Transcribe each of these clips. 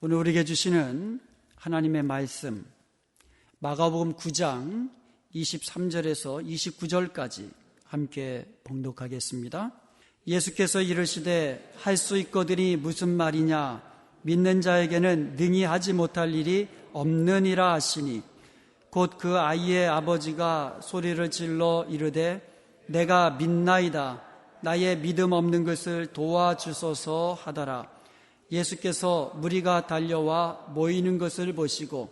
오늘 우리에게 주시는 하나님의 말씀, 마가복음 9장 23절에서 29절까지 함께 봉독하겠습니다. 예수께서 이르시되 할 수 있거든이 무슨 말이냐, 믿는 자에게는 능히 하지 못할 일이 없느니라 하시니, 곧 그 아이의 아버지가 소리를 질러 이르되 내가 믿나이다, 나의 믿음 없는 것을 도와주소서 하더라. 예수께서 무리가 달려와 모이는 것을 보시고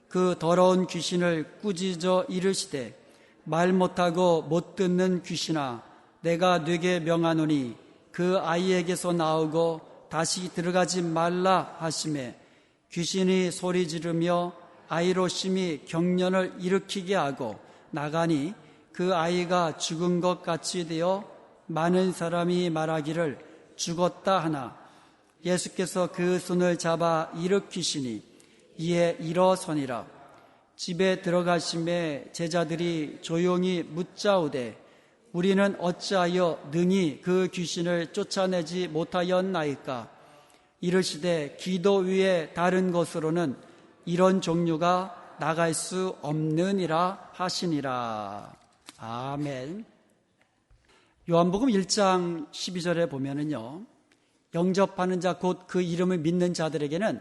그 더러운 귀신을 꾸짖어 이르시되 말 못하고 못 듣는 귀신아, 내가 네게 명하노니 그 아이에게서 나오고 다시 들어가지 말라 하시매, 귀신이 소리 지르며 아이로 심히 경련을 일으키게 하고 나가니 그 아이가 죽은 것 같이 되어 많은 사람이 말하기를 죽었다 하나, 예수께서 그 손을 잡아 일으키시니 이에 일어서니라. 집에 들어가심에 제자들이 조용히 묻자오되 우리는 어찌하여 능히 그 귀신을 쫓아내지 못하였나이까? 이르시되 기도 위에 다른 것으로는 이런 종류가 나갈 수 없느니라 하시니라. 아멘. 요한복음 1장 12절에 보면은요, 영접하는 자 곧 그 이름을 믿는 자들에게는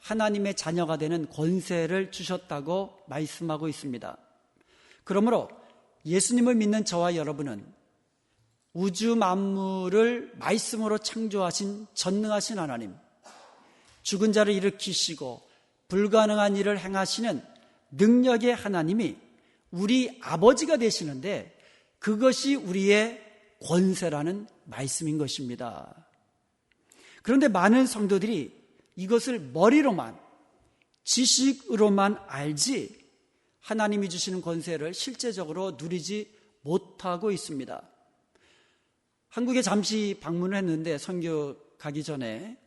하나님의 자녀가 되는 권세를 주셨다고 말씀하고 있습니다. 그러므로 예수님을 믿는 저와 여러분은 우주 만물을 말씀으로 창조하신 전능하신 하나님, 죽은 자를 일으키시고 불가능한 일을 행하시는 능력의 하나님이 우리 아버지가 되시는데, 그것이 우리의 권세라는 말씀인 것입니다. 그런데 많은 성도들이 이것을 머리로만, 지식으로만 알지 하나님이 주시는 권세를 실제적으로 누리지 못하고 있습니다. 한국에 잠시 방문을 했는데, 선교 가기 전에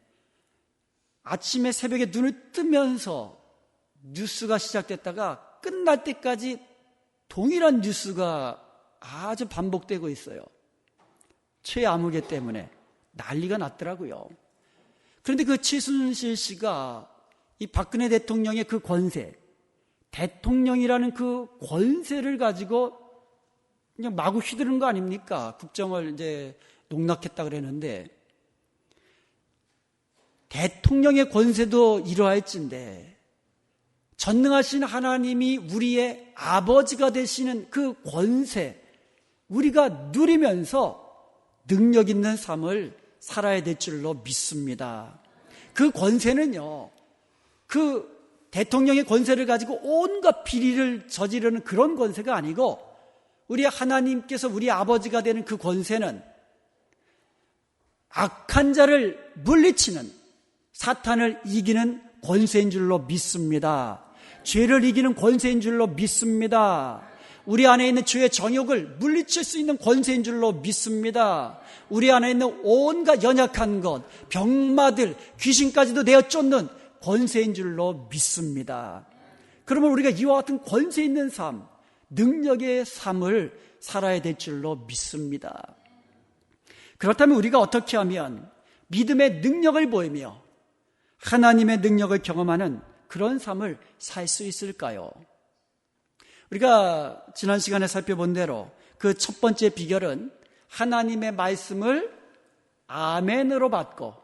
아침에 새벽에 눈을 뜨면서 뉴스가 시작됐다가 끝날 때까지 동일한 뉴스가 아주 반복되고 있어요. 최아무개 때문에 난리가 났더라고요. 그런데 그 최순실 씨가 이 박근혜 대통령의 그 권세, 대통령이라는 그 권세를 가지고 그냥 마구 휘두르는 거 아닙니까? 국정을 이제 농락했다 그랬는데, 대통령의 권세도 이러할진데 전능하신 하나님이 우리의 아버지가 되시는 그 권세, 우리가 누리면서 능력 있는 삶을 살아야 될 줄로 믿습니다. 그 권세는요, 그 대통령의 권세를 가지고 온갖 비리를 저지르는 그런 권세가 아니고, 우리 하나님께서 우리 아버지가 되는 그 권세는 악한 자를 물리치는, 사탄을 이기는 권세인 줄로 믿습니다. 죄를 이기는 권세인 줄로 믿습니다. 우리 안에 있는 죄의 정욕을 물리칠 수 있는 권세인 줄로 믿습니다. 우리 안에 있는 온갖 연약한 것, 병마들, 귀신까지도 내어 쫓는 권세인 줄로 믿습니다. 그러면 우리가 이와 같은 권세 있는 삶, 능력의 삶을 살아야 될 줄로 믿습니다. 그렇다면 우리가 어떻게 하면 믿음의 능력을 보이며 하나님의 능력을 경험하는 그런 삶을 살 수 있을까요? 우리가 지난 시간에 살펴본 대로 그 첫 번째 비결은 하나님의 말씀을 아멘으로 받고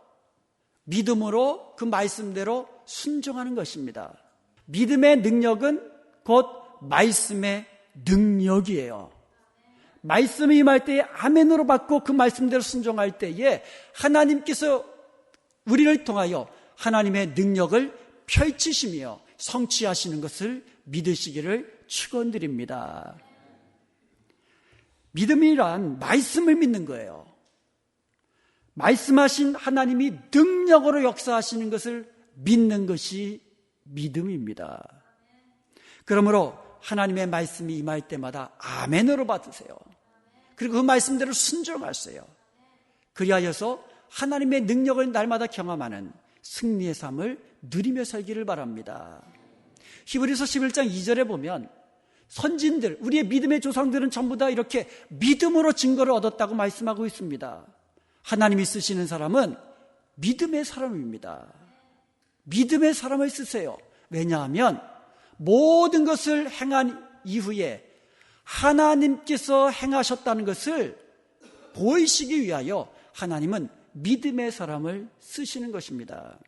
믿음으로 그 말씀대로 순종하는 것입니다. 믿음의 능력은 곧 말씀의 능력이에요. 말씀이 임할 때에 아멘으로 받고 그 말씀대로 순종할 때에 하나님께서 우리를 통하여 하나님의 능력을 펼치시며 성취하시는 것을 믿으시기를 축원드립니다. 믿음이란 말씀을 믿는 거예요. 말씀하신 하나님이 능력으로 역사하시는 것을 믿는 것이 믿음입니다. 그러므로 하나님의 말씀이 임할 때마다 아멘으로 받으세요. 그리고 그 말씀대로 순종하세요. 그리하여서 하나님의 능력을 날마다 경험하는 승리의 삶을 누리며 살기를 바랍니다. 히브리서 11장 2절에 보면 선진들, 우리의 믿음의 조상들은 전부 다 이렇게 믿음으로 증거를 얻었다고 말씀하고 있습니다. 하나님이 쓰시는 사람은 믿음의 사람입니다. 믿음의 사람을 쓰세요. 왜냐하면 모든 것을 행한 이후에 하나님께서 행하셨다는 것을 보이시기 위하여 하나님은 믿음의 사람을 쓰시는 것입니다.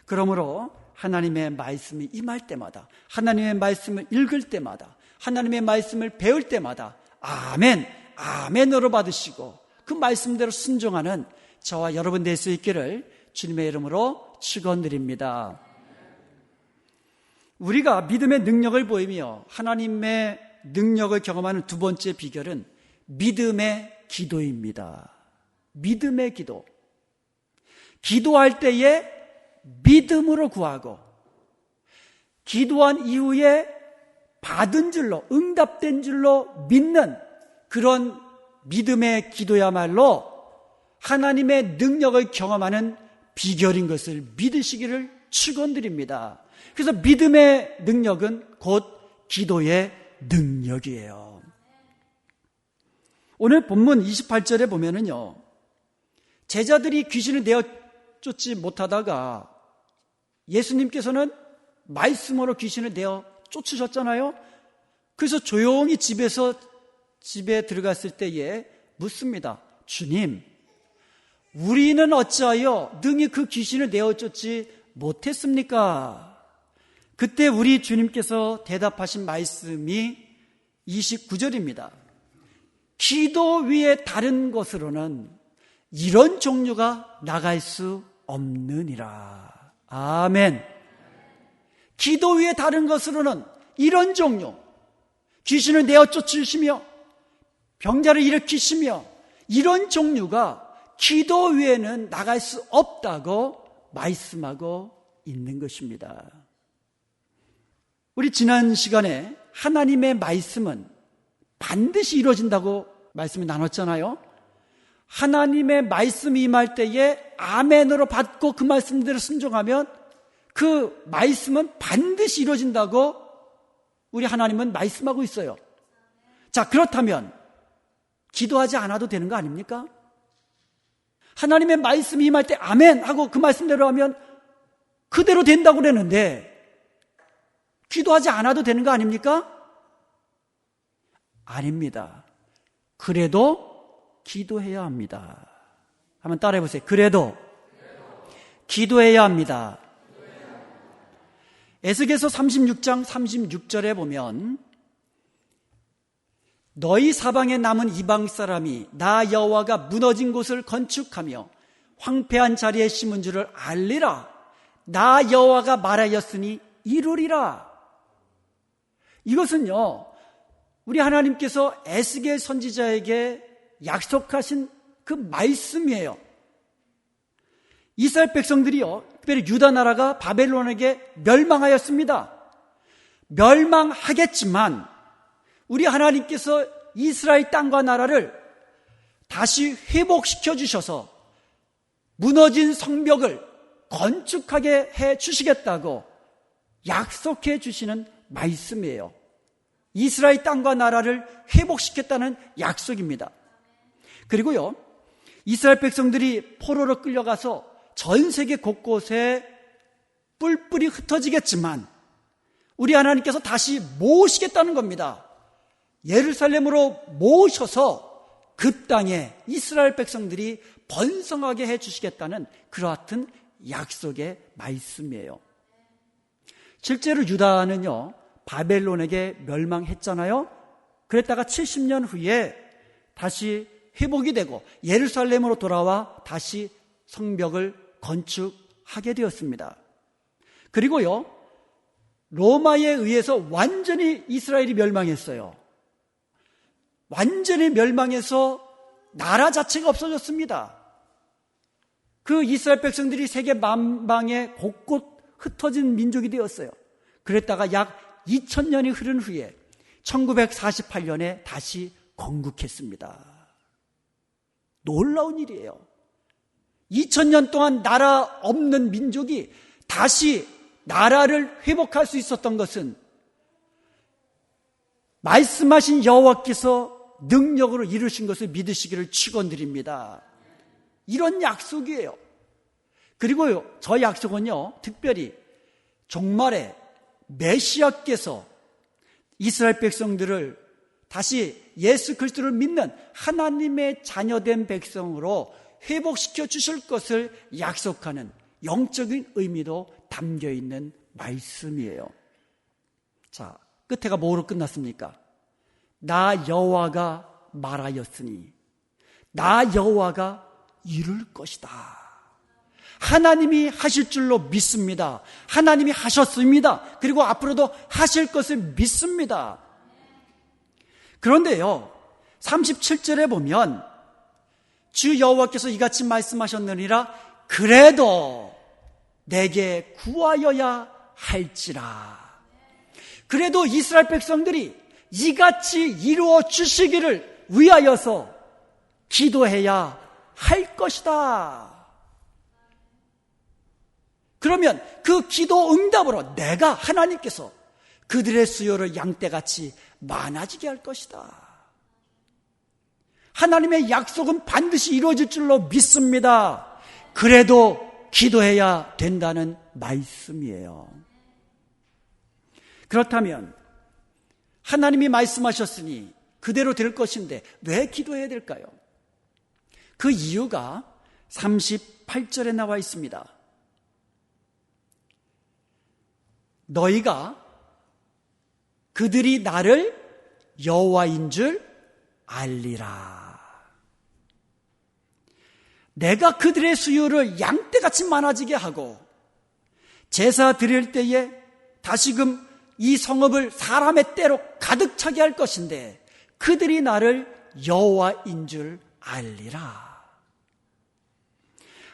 그러므로 하나님의 말씀이 임할 때마다, 하나님의 말씀을 읽을 때마다, 하나님의 말씀을 배울 때마다 아멘, 아멘으로 받으시고 그 말씀대로 순종하는 저와 여러분 될 수 있기를 주님의 이름으로 축원드립니다. 우리가 믿음의 능력을 보이며 하나님의 능력을 경험하는 두 번째 비결은 믿음의 기도입니다. 믿음의 기도. 기도할 때에 믿음으로 구하고 기도한 이후에 받은 줄로, 응답된 줄로 믿는 그런 믿음의 기도야말로 하나님의 능력을 경험하는 비결인 것을 믿으시기를 축원드립니다. 그래서 믿음의 능력은 곧 기도의 능력이에요. 오늘 본문 28절에 보면은요, 제자들이 귀신을 내어 쫓지 못하다가 예수님께서는 말씀으로 귀신을 내어 쫓으셨잖아요. 그래서 조용히 집에 들어갔을 때에 묻습니다. 주님, 우리는 어찌하여 능히 그 귀신을 내어 쫓지 못했습니까? 그때 우리 주님께서 대답하신 말씀이 29절입니다. 기도 위에 다른 것으로는 이런 종류가 나갈 수 없느니라. 아멘. 기도 위에 다른 것으로는 이런 종류, 귀신을 내어 쫓으시며 병자를 일으키시며 이런 종류가 기도 위에는 나갈 수 없다고 말씀하고 있는 것입니다. 우리 지난 시간에 하나님의 말씀은 반드시 이루어진다고 말씀을 나눴잖아요. 하나님의 말씀이 임할 때에 아멘으로 받고 그 말씀대로 순종하면 그 말씀은 반드시 이루어진다고 우리 하나님은 말씀하고 있어요. 자, 그렇다면 기도하지 않아도 되는 거 아닙니까? 하나님의 말씀이 임할 때 아멘 하고 그 말씀대로 하면 그대로 된다고 그러는데 기도하지 않아도 되는 거 아닙니까? 아닙니다. 그래도 기도해야 합니다. 한번 따라해 보세요. 그래도 기도해야 합니다. 에스겔서 36장 36절에 보면 너희 사방에 남은 이방 사람이 나 여호와가 무너진 곳을 건축하며 황폐한 자리에 심은 줄을 알리라. 나 여호와가 말하였으니 이루리라. 이것은요, 우리 하나님께서 에스겔 선지자에게 약속하신 그 말씀이에요. 이스라엘 백성들이요, 특별히 유다 나라가 바벨론에게 멸망하였습니다. 멸망하겠지만 우리 하나님께서 이스라엘 땅과 나라를 다시 회복시켜 주셔서 무너진 성벽을 건축하게 해 주시겠다고 약속해 주시는 말씀이에요. 이스라엘 땅과 나라를 회복시켰다는 약속입니다. 그리고요, 이스라엘 백성들이 포로로 끌려가서 전 세계 곳곳에 뿔뿔이 흩어지겠지만 우리 하나님께서 다시 모으시겠다는 겁니다. 예루살렘으로 모으셔서 그 땅에 이스라엘 백성들이 번성하게 해주시겠다는 그러한 약속의 말씀이에요. 실제로 유다는요, 바벨론에게 멸망했잖아요. 그랬다가 70년 후에 다시 회복이 되고 예루살렘으로 돌아와 다시 성벽을 건축하게 되었습니다. 그리고요, 로마에 의해서 완전히 이스라엘이 멸망했어요. 완전히 멸망해서 나라 자체가 없어졌습니다. 그 이스라엘 백성들이 세계 만방에 곳곳 흩어진 민족이 되었어요. 그랬다가 약 2000년이 흐른 후에 1948년에 다시 건국했습니다. 놀라운 일이에요. 2000년 동안 나라 없는 민족이 다시 나라를 회복할 수 있었던 것은 말씀하신 여호와께서 능력으로 이루신 것을 믿으시기를 축원드립니다. 이런 약속이에요. 그리고요, 저 약속은요, 특별히 종말에 메시아께서 이스라엘 백성들을 다시 예수 그리스도를 믿는 하나님의 자녀된 백성으로 회복시켜 주실 것을 약속하는 영적인 의미도 담겨 있는 말씀이에요. 자, 끝에가 뭐로 끝났습니까? 나 여호와가 말하였으니 나 여호와가 이룰 것이다. 하나님이 하실 줄로 믿습니다. 하나님이 하셨습니다. 그리고 앞으로도 하실 것을 믿습니다. 그런데요, 37절에 보면 주 여호와께서 이같이 말씀하셨느니라 그래도 내게 구하여야 할지라. 그래도 이스라엘 백성들이 이같이 이루어 주시기를 위하여서 기도해야 할 것이다. 그러면 그 기도 응답으로 내가 하나님께서 그들의 수요를 양떼같이 많아지게 할 것이다. 하나님의 약속은 반드시 이루어질 줄로 믿습니다. 그래도 기도해야 된다는 말씀이에요. 그렇다면 하나님이 말씀하셨으니 그대로 될 것인데 왜 기도해야 될까요? 그 이유가 38절에 나와 있습니다. 너희가 그들이 나를 여호와인 줄 알리라. 내가 그들의 수요를 양떼같이 많아지게 하고 제사 드릴 때에 다시금 이 성읍을 사람의 때로 가득 차게 할 것인데 그들이 나를 여호와인 줄 알리라.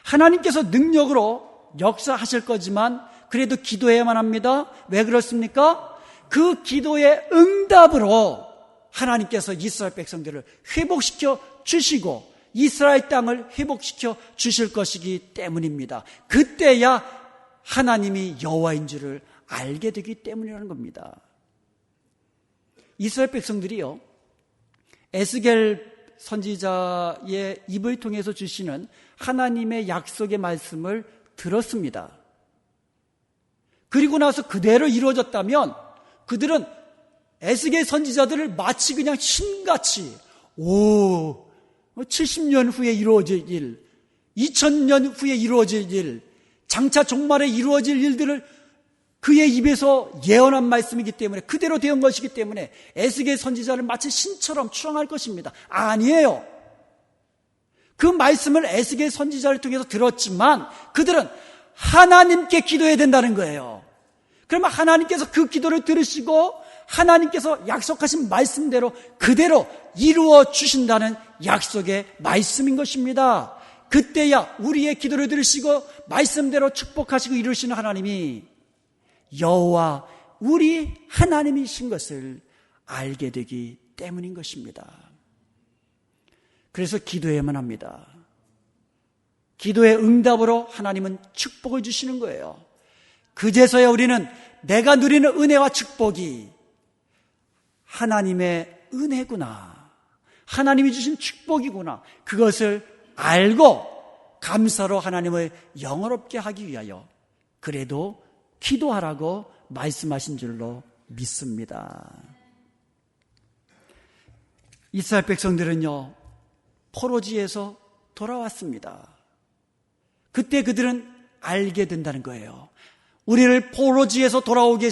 하나님께서 능력으로 역사하실 거지만 그래도 기도해야만 합니다. 왜 그렇습니까? 그 기도의 응답으로 하나님께서 이스라엘 백성들을 회복시켜 주시고 이스라엘 땅을 회복시켜 주실 것이기 때문입니다. 그때야 하나님이 여호와인 줄을 알게 되기 때문이라는 겁니다. 이스라엘 백성들이요, 에스겔 선지자의 입을 통해서 주시는 하나님의 약속의 말씀을 들었습니다. 그리고 나서 그대로 이루어졌다면 그들은 에스겔 선지자들을 마치 그냥 신같이 70년 후에 이루어질 일, 2000년 후에 이루어질 일, 장차 종말에 이루어질 일들을 그의 입에서 예언한 말씀이기 때문에 그대로 되온 것이기 때문에 에스겔 선지자를 마치 신처럼 추앙할 것입니다. 아니에요. 그 말씀을 에스겔 선지자를 통해서 들었지만 그들은 하나님께 기도해야 된다는 거예요. 그러면 하나님께서 그 기도를 들으시고 하나님께서 약속하신 말씀대로 그대로 이루어 주신다는 약속의 말씀인 것입니다. 그때야 우리의 기도를 들으시고 말씀대로 축복하시고 이루시는 하나님이 여호와 우리 하나님이신 것을 알게 되기 때문인 것입니다. 그래서 기도해야만 합니다. 기도의 응답으로 하나님은 축복을 주시는 거예요. 그제서야 우리는 내가 누리는 은혜와 축복이 하나님의 은혜구나, 하나님이 주신 축복이구나, 그것을 알고 감사로 하나님을 영화롭게 하기 위하여 그래도 기도하라고 말씀하신 줄로 믿습니다. 이스라엘 백성들은요, 포로지에서 돌아왔습니다. 그때 그들은 알게 된다는 거예요. 우리를 포로지에서 돌아오게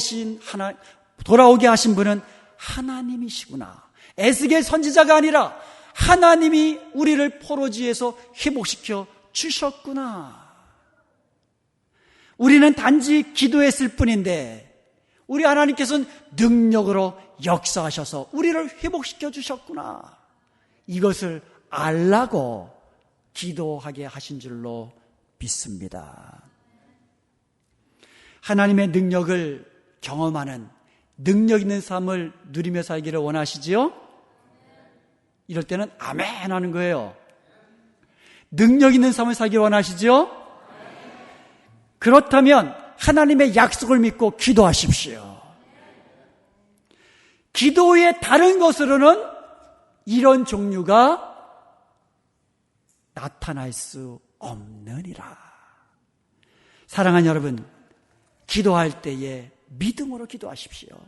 하신 분은 하나님이시구나. 에스겔 선지자가 아니라 하나님이 우리를 포로지에서 회복시켜 주셨구나. 우리는 단지 기도했을 뿐인데 우리 하나님께서는 능력으로 역사하셔서 우리를 회복시켜 주셨구나. 이것을 알라고 기도하게 하신 줄로 믿습니다. 하나님의 능력을 경험하는 능력 있는 삶을 누리며 살기를 원하시지요? 이럴 때는 아멘 하는 거예요. 능력 있는 삶을 살기를 원하시지요? 그렇다면 하나님의 약속을 믿고 기도하십시오. 기도의 다른 것으로는 이런 종류가 나타날 수 없느니라. 사랑하는 여러분, 기도할 때에 믿음으로 기도하십시오.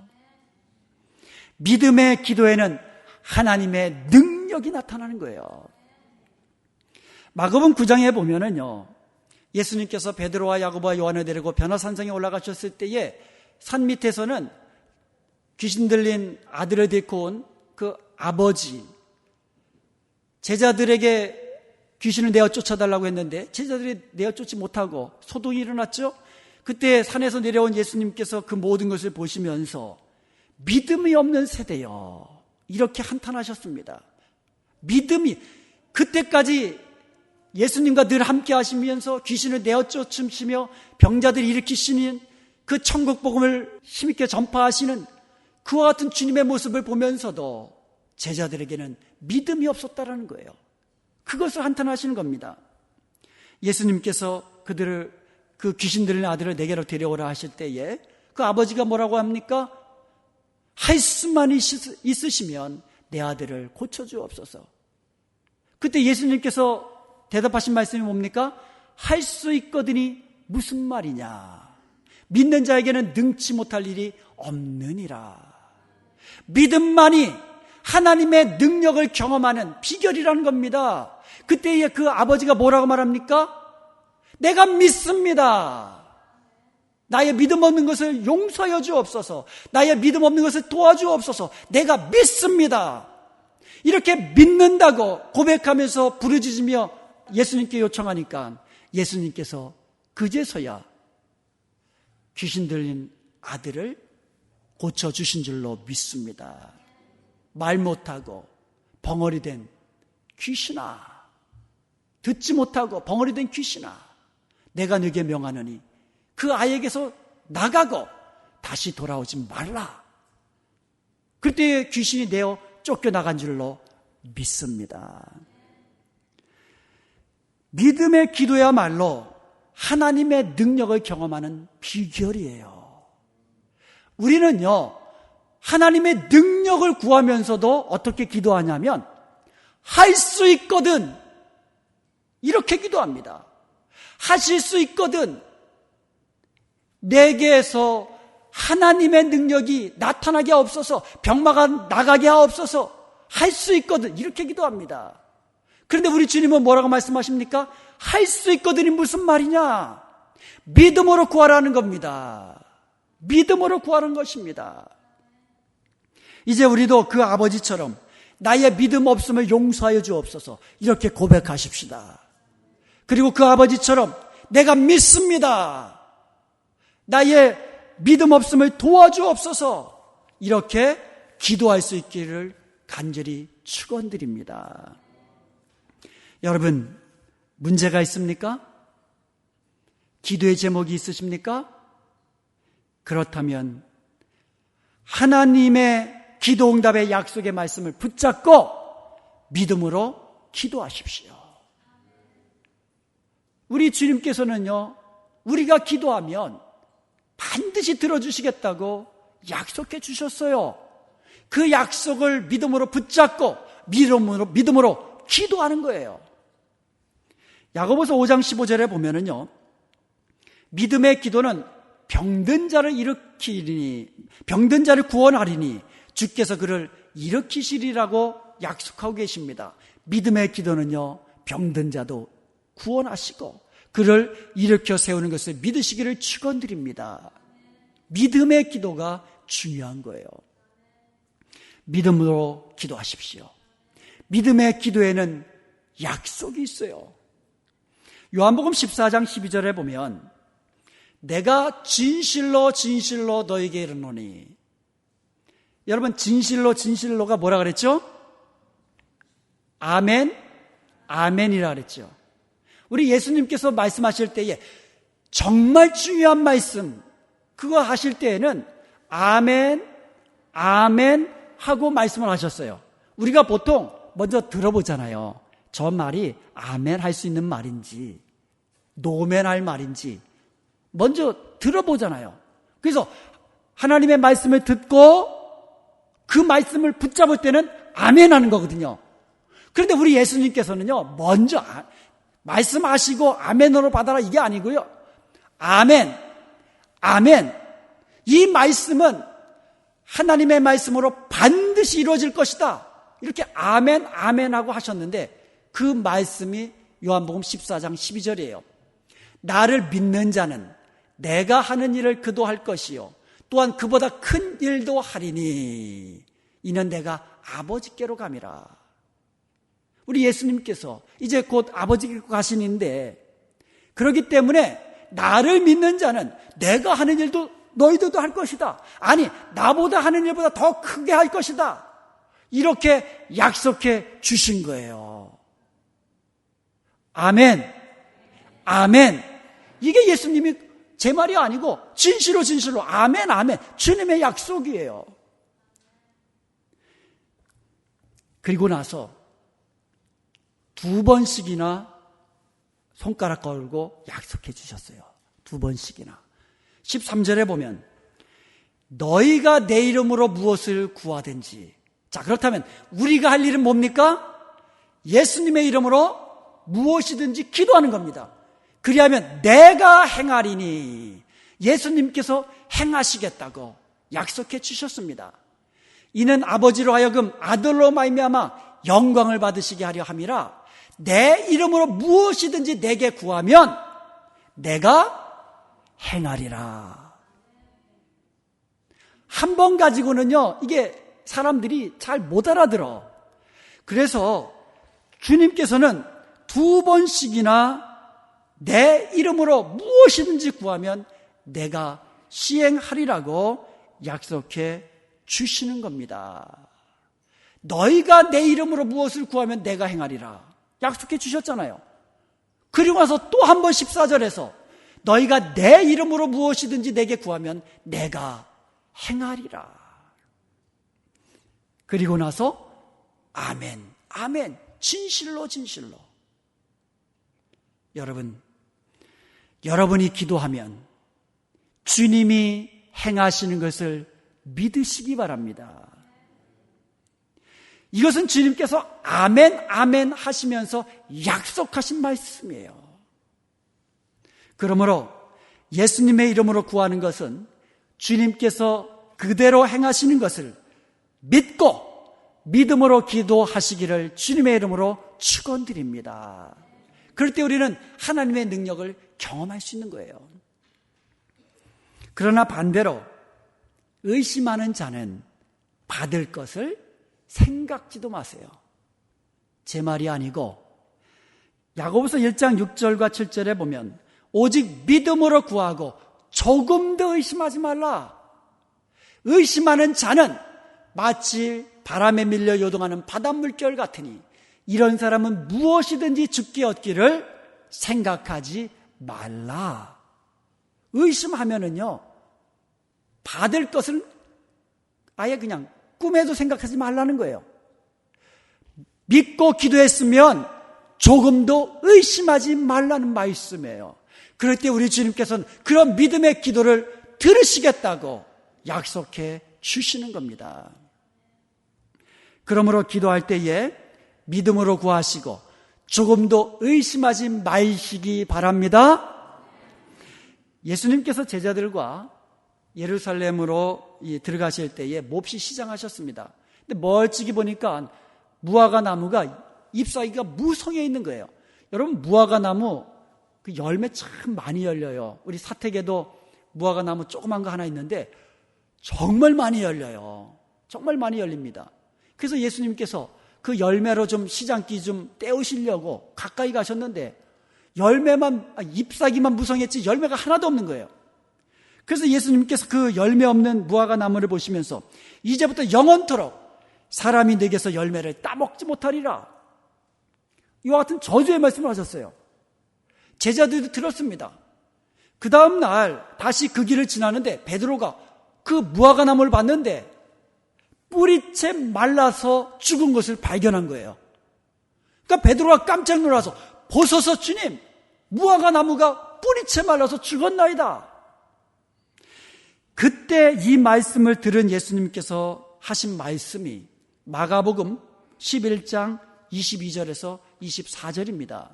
믿음의 기도에는 하나님의 능력이 나타나는 거예요. 마가복음 9장에 보면은요, 예수님께서 베드로와 야고보와 요한을 데리고 변화산성에 올라가셨을 때에 산 밑에서는 귀신 들린 아들을 데리고 온 그 아버지, 제자들에게 귀신을 내어 쫓아달라고 했는데 제자들이 내어 쫓지 못하고 소동이 일어났죠. 그때 산에서 내려온 예수님께서 그 모든 것을 보시면서 믿음이 없는 세대요, 이렇게 한탄하셨습니다. 믿음이, 그때까지 예수님과 늘 함께 하시면서 귀신을 내어 쫓으시며 병자들을 일으키시는 그 천국 복음을 힘있게 전파하시는 그와 같은 주님의 모습을 보면서도 제자들에게는 믿음이 없었다라는 거예요. 그것을 한탄하시는 겁니다. 예수님께서 그들을, 그 귀신 들린 아들을 내게로 데려오라 하실 때에 그 아버지가 뭐라고 합니까? 할 수만 있으시면 내 아들을 고쳐주옵소서. 그때 예수님께서 대답하신 말씀이 뭡니까? 할 수 있거든이 무슨 말이냐? 믿는 자에게는 능치 못할 일이 없느니라. 믿음만이 하나님의 능력을 경험하는 비결이라는 겁니다. 그때에 그 아버지가 뭐라고 말합니까? 내가 믿습니다. 나의 믿음 없는 것을 용서하여 주옵소서. 나의 믿음 없는 것을 도와주옵소서. 내가 믿습니다. 이렇게 믿는다고 고백하면서 부르짖으며 예수님께 요청하니까 예수님께서 그제서야 귀신 들린 아들을 고쳐주신 줄로 믿습니다. 말 못하고 벙어리 된 귀신아, 듣지 못하고 벙어리 된 귀신아, 내가 네게 명하노니 그 아이에게서 나가고 다시 돌아오지 말라. 그때 귀신이 내어 쫓겨나간 줄로 믿습니다. 믿음의 기도야말로 하나님의 능력을 경험하는 비결이에요. 우리는요, 하나님의 능력을 구하면서도 어떻게 기도하냐면 할 수 있거든, 이렇게 기도합니다. 하실 수 있거든, 내게서 하나님의 능력이 나타나게 하옵소서, 병마가 나가게 하옵소서, 할 수 있거든, 이렇게 기도합니다. 그런데 우리 주님은 뭐라고 말씀하십니까? 할 수 있거든이 무슨 말이냐? 믿음으로 구하라는 겁니다. 믿음으로 구하는 것입니다. 이제 우리도 그 아버지처럼 나의 믿음 없음을 용서하여 주옵소서, 이렇게 고백하십시다. 그리고 그 아버지처럼 내가 믿습니다, 나의 믿음 없음을 도와주옵소서, 이렇게 기도할 수 있기를 간절히 축원드립니다. 여러분, 문제가 있습니까? 기도의 제목이 있으십니까? 그렇다면 하나님의 기도응답의 약속의 말씀을 붙잡고 믿음으로 기도하십시오. 우리 주님께서는요, 우리가 기도하면 반드시 들어주시겠다고 약속해 주셨어요. 그 약속을 믿음으로 붙잡고 믿음으로 기도하는 거예요. 야고보서 5장 15절에 보면은요, 믿음의 기도는 병든 자를 일으키리니, 병든 자를 구원하리니 주께서 그를 일으키시리라고 약속하고 계십니다. 믿음의 기도는요, 병든 자도 구원하시고 그를 일으켜 세우는 것을 믿으시기를 축원드립니다. 믿음의 기도가 중요한 거예요. 믿음으로 기도하십시오. 믿음의 기도에는 약속이 있어요. 요한복음 14장 12절에 보면 내가 진실로 진실로 너에게 이르노니, 여러분, 진실로가 뭐라 그랬죠? 아멘, 아멘이라 그랬죠. 우리 예수님께서 말씀하실 때에 정말 중요한 말씀, 그거 하실 때에는 아멘, 아멘 하고 말씀을 하셨어요. 우리가 보통 먼저 들어보잖아요. 저 말이 아멘 할 수 있는 말인지 노멘 할 말인지 먼저 들어보잖아요. 그래서 하나님의 말씀을 듣고 그 말씀을 붙잡을 때는 아멘 하는 거거든요. 그런데 우리 예수님께서는요, 먼저 말씀하시고 아멘으로 받아라, 이게 아니고요, 아멘, 아멘. 이 말씀은 하나님의 말씀으로 반드시 이루어질 것이다. 이렇게 아멘, 아멘 하고 하셨는데 그 말씀이 요한복음 14장 12절이에요. 나를 믿는 자는 내가 하는 일을 그도 할 것이요 또한 그보다 큰 일도 하리니 이는 내가 아버지께로 감이라. 우리 예수님께서 이제 곧 아버지께로 가시는데 그렇기 때문에 나를 믿는 자는 내가 하는 일도 너희들도 할 것이다. 아니, 나보다 하는 일보다 더 크게 할 것이다. 이렇게 약속해 주신 거예요. 아멘, 아멘. 이게 예수님이 제 말이 아니고 진실로 진실로 아멘, 아멘. 주님의 약속이에요. 그리고 나서 2번씩이나 손가락 걸고 약속해 주셨어요. 2번씩이나. 13절에 보면 너희가 내 이름으로 무엇을 구하든지. 자, 그렇다면 우리가 할 일은 뭡니까? 예수님의 이름으로 무엇이든지 기도하는 겁니다. 그리하면 내가 행하리니 예수님께서 행하시겠다고 약속해 주셨습니다. 이는 아버지로 하여금 아들로 말미암아 영광을 받으시게 하려 함이라. 내 이름으로 무엇이든지 내게 구하면 내가 행하리라. 한 번 가지고는요, 이게 사람들이 잘 못 알아들어. 그래서 주님께서는 2번씩이나 내 이름으로 무엇이든지 구하면 내가 시행하리라고 약속해 주시는 겁니다. 너희가 내 이름으로 무엇을 구하면 내가 행하리라 약속해 주셨잖아요. 그리고 나서 또 한 번 14절에서 너희가 내 이름으로 무엇이든지 내게 구하면 내가 행하리라. 그리고 나서 아멘, 아멘. 진실로 진실로. 여러분이 기도하면 주님이 행하시는 것을 믿으시기 바랍니다. 이것은 주님께서 아멘, 아멘 하시면서 약속하신 말씀이에요. 그러므로 예수님의 이름으로 구하는 것은 주님께서 그대로 행하시는 것을 믿고 믿음으로 기도하시기를 주님의 이름으로 축원드립니다. 그럴 때 우리는 하나님의 능력을 경험할 수 있는 거예요. 그러나 반대로 의심하는 자는 받을 것을 생각지도 마세요. 제 말이 아니고 야고보서 1장 6절과 7절에 보면 오직 믿음으로 구하고 조금도 의심하지 말라. 의심하는 자는 마치 바람에 밀려 요동하는 바닷물결 같으니 이런 사람은 무엇이든지 죽게 얻기를 생각하지 말라. 의심하면은요, 받을 것을 아예 그냥 꿈에도 생각하지 말라는 거예요. 믿고 기도했으면 조금도 의심하지 말라는 말씀이에요. 그럴 때 우리 주님께서는 그런 믿음의 기도를 들으시겠다고 약속해 주시는 겁니다. 그러므로 기도할 때에 믿음으로 구하시고 조금도 의심하지 마시기 바랍니다. 예수님께서 제자들과 예루살렘으로 들어가실 때에 몹시 시장하셨습니다. 근데 멀찍이 보니까 무화과 나무가 잎사귀가 무성해 있는 거예요. 여러분, 무화과 나무 그 열매 참 많이 열려요. 우리 사택에도 무화과 나무 조그만 거 하나 있는데 정말 많이 열려요. 정말 많이 열립니다. 그래서 예수님께서 그 열매로 좀 시장기 좀 떼우시려고 가까이 가셨는데 잎사귀만 무성했지 열매가 하나도 없는 거예요. 그래서 예수님께서 그 열매 없는 무화과 나무를 보시면서 이제부터 영원토록 사람이 내게서 열매를 따먹지 못하리라. 이와 같은 저주의 말씀을 하셨어요. 제자들도 들었습니다. 그 다음 날 다시 그 길을 지나는데 베드로가 그 무화과 나무를 봤는데 뿌리채 말라서 죽은 것을 발견한 거예요. 그러니까 베드로가 깜짝 놀라서 보소서 주님, 무화과 나무가 뿌리채 말라서 죽었나이다. 그때 이 말씀을 들은 예수님께서 하신 말씀이 마가복음 11장 22절에서 24절입니다.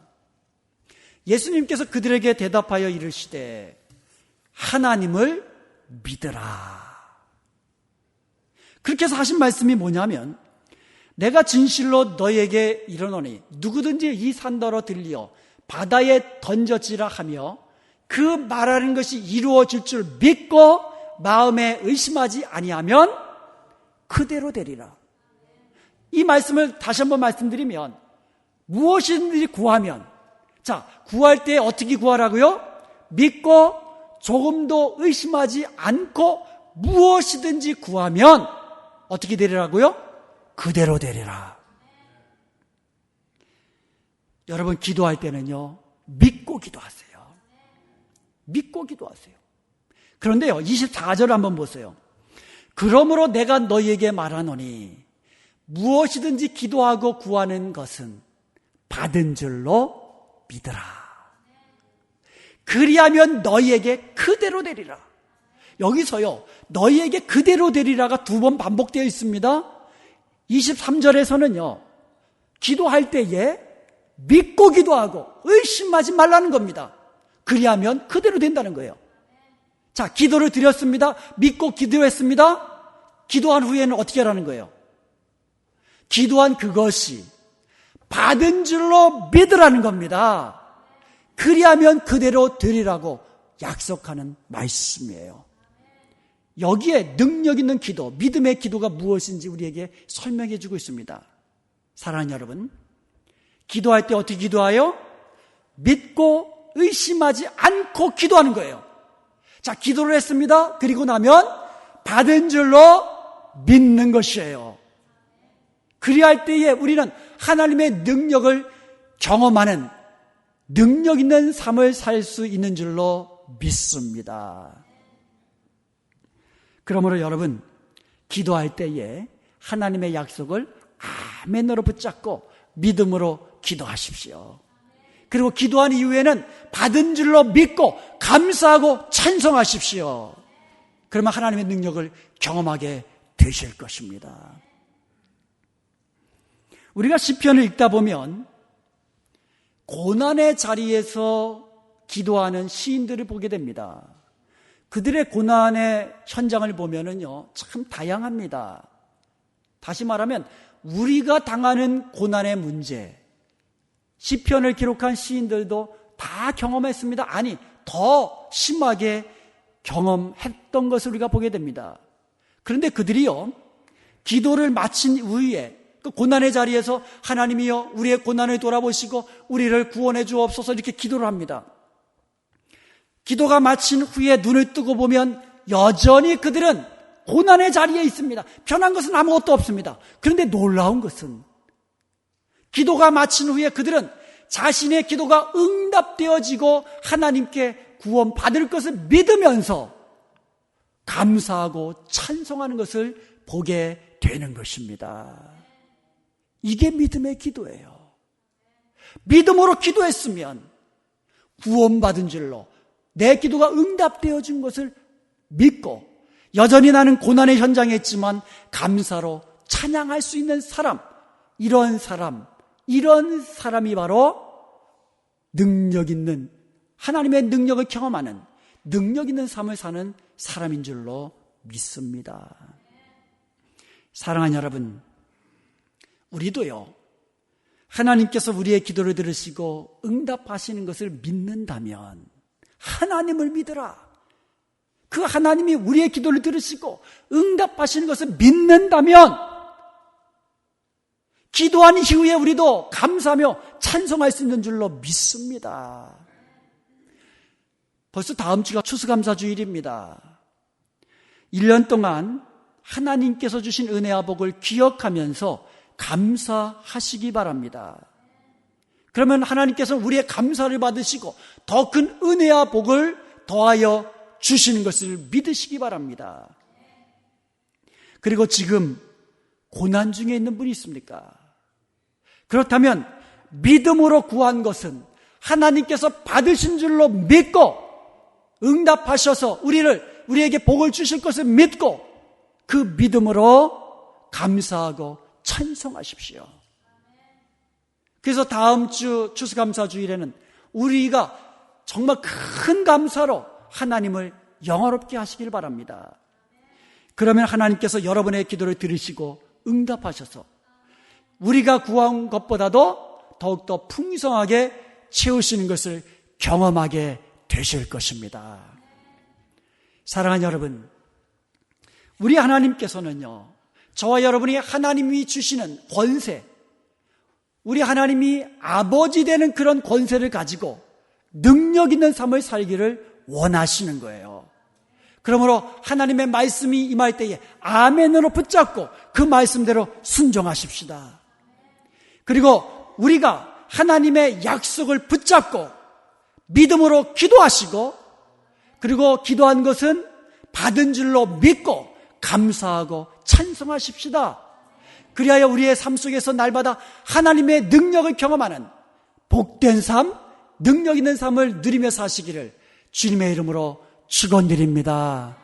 예수님께서 그들에게 대답하여 이르시되 하나님을 믿으라. 그렇게 해서 하신 말씀이 뭐냐면, 내가 진실로 너에게 이르노니 누구든지 이 산더러 들리어 바다에 던져지라 하며 그 말하는 것이 이루어질 줄 믿고 마음에 의심하지 아니하면 그대로 되리라. 이 말씀을 다시 한번 말씀드리면, 무엇이든지 구하면, 자, 구할 때 어떻게 구하라고요? 믿고 조금도 의심하지 않고 무엇이든지 구하면 어떻게 되리라고요? 그대로 되리라. 여러분, 기도할 때는요, 믿고 기도하세요. 믿고 기도하세요. 그런데요, 24절 한번 보세요. 그러므로 내가 너희에게 말하노니 무엇이든지 기도하고 구하는 것은 받은 줄로 믿으라. 그리하면 너희에게 그대로 되리라. 여기서요, 너희에게 그대로 되리라가 2번 반복되어 있습니다. 23절에서는요, 기도할 때에 믿고 기도하고 의심하지 말라는 겁니다. 그리하면 그대로 된다는 거예요. 자, 기도를 드렸습니다. 믿고 기도했습니다. 기도한 후에는 어떻게 하라는 거예요? 기도한 그것이 받은 줄로 믿으라는 겁니다. 그리하면 그대로 되리라고 약속하는 말씀이에요. 여기에 능력 있는 기도, 믿음의 기도가 무엇인지 우리에게 설명해 주고 있습니다. 사랑하는 여러분, 기도할 때 어떻게 기도하여? 믿고 의심하지 않고 기도하는 거예요. 자, 기도를 했습니다. 그리고 나면 받은 줄로 믿는 것이에요. 그리할 때에 우리는 하나님의 능력을 경험하는 능력 있는 삶을 살 수 있는 줄로 믿습니다. 그러므로 여러분, 기도할 때에 하나님의 약속을 아멘으로 붙잡고 믿음으로 기도하십시오. 그리고 기도한 이후에는 받은 줄로 믿고 감사하고 찬송하십시오. 그러면 하나님의 능력을 경험하게 되실 것입니다. 우리가 시편을 읽다 보면 고난의 자리에서 기도하는 시인들을 보게 됩니다. 그들의 고난의 현장을 보면은요, 참 다양합니다. 다시 말하면 우리가 당하는 고난의 문제, 시편을 기록한 시인들도 다 경험했습니다. 아니, 더 심하게 경험했던 것을 우리가 보게 됩니다. 그런데 그들이요, 기도를 마친 이후에 그 고난의 자리에서 하나님이여 우리의 고난을 돌아보시고 우리를 구원해 주옵소서 이렇게 기도를 합니다. 기도가 마친 후에 눈을 뜨고 보면 여전히 그들은 고난의 자리에 있습니다. 변한 것은 아무것도 없습니다. 그런데 놀라운 것은 기도가 마친 후에 그들은 자신의 기도가 응답되어지고 하나님께 구원받을 것을 믿으면서 감사하고 찬송하는 것을 보게 되는 것입니다. 이게 믿음의 기도예요. 믿음으로 기도했으면 구원받은 줄로 내 기도가 응답되어진 것을 믿고 여전히 나는 고난의 현장에 있지만 감사로 찬양할 수 있는 사람, 이런 사람이 바로 능력 있는, 하나님의 능력을 경험하는 능력 있는 삶을 사는 사람인 줄로 믿습니다. 사랑하는 여러분, 우리도요, 하나님께서 우리의 기도를 들으시고 응답하시는 것을 믿는다면 하나님을 믿으라. 그 하나님이 우리의 기도를 들으시고 응답하시는 것을 믿는다면 기도한 이후에 우리도 감사하며 찬송할 수 있는 줄로 믿습니다. 벌써 다음 주가 추수감사주일입니다. 1년 동안 하나님께서 주신 은혜와 복을 기억하면서 감사하시기 바랍니다. 그러면 하나님께서는 우리의 감사를 받으시고 더 큰 은혜와 복을 더하여 주시는 것을 믿으시기 바랍니다. 그리고 지금 고난 중에 있는 분이 있습니까? 그렇다면 믿음으로 구한 것은 하나님께서 받으신 줄로 믿고 응답하셔서 우리에게 복을 주실 것을 믿고 그 믿음으로 감사하고 찬송하십시오. 그래서 다음 주 추수감사주일에는 우리가 정말 큰 감사로 하나님을 영화롭게 하시길 바랍니다. 그러면 하나님께서 여러분의 기도를 들으시고 응답하셔서 우리가 구한 것보다도 더욱더 풍성하게 채우시는 것을 경험하게 되실 것입니다. 사랑하는 여러분, 우리 하나님께서는요, 저와 여러분이 하나님이 주시는 권세, 우리 하나님이 아버지 되는 그런 권세를 가지고 능력 있는 삶을 살기를 원하시는 거예요. 그러므로 하나님의 말씀이 임할 때에 아멘으로 붙잡고 그 말씀대로 순종하십시다. 그리고 우리가 하나님의 약속을 붙잡고 믿음으로 기도하시고, 그리고 기도한 것은 받은 줄로 믿고 감사하고 찬송하십시다. 그리하여 우리의 삶 속에서 날마다 하나님의 능력을 경험하는 복된 삶, 능력 있는 삶을 누리며 사시기를 주님의 이름으로 축원드립니다.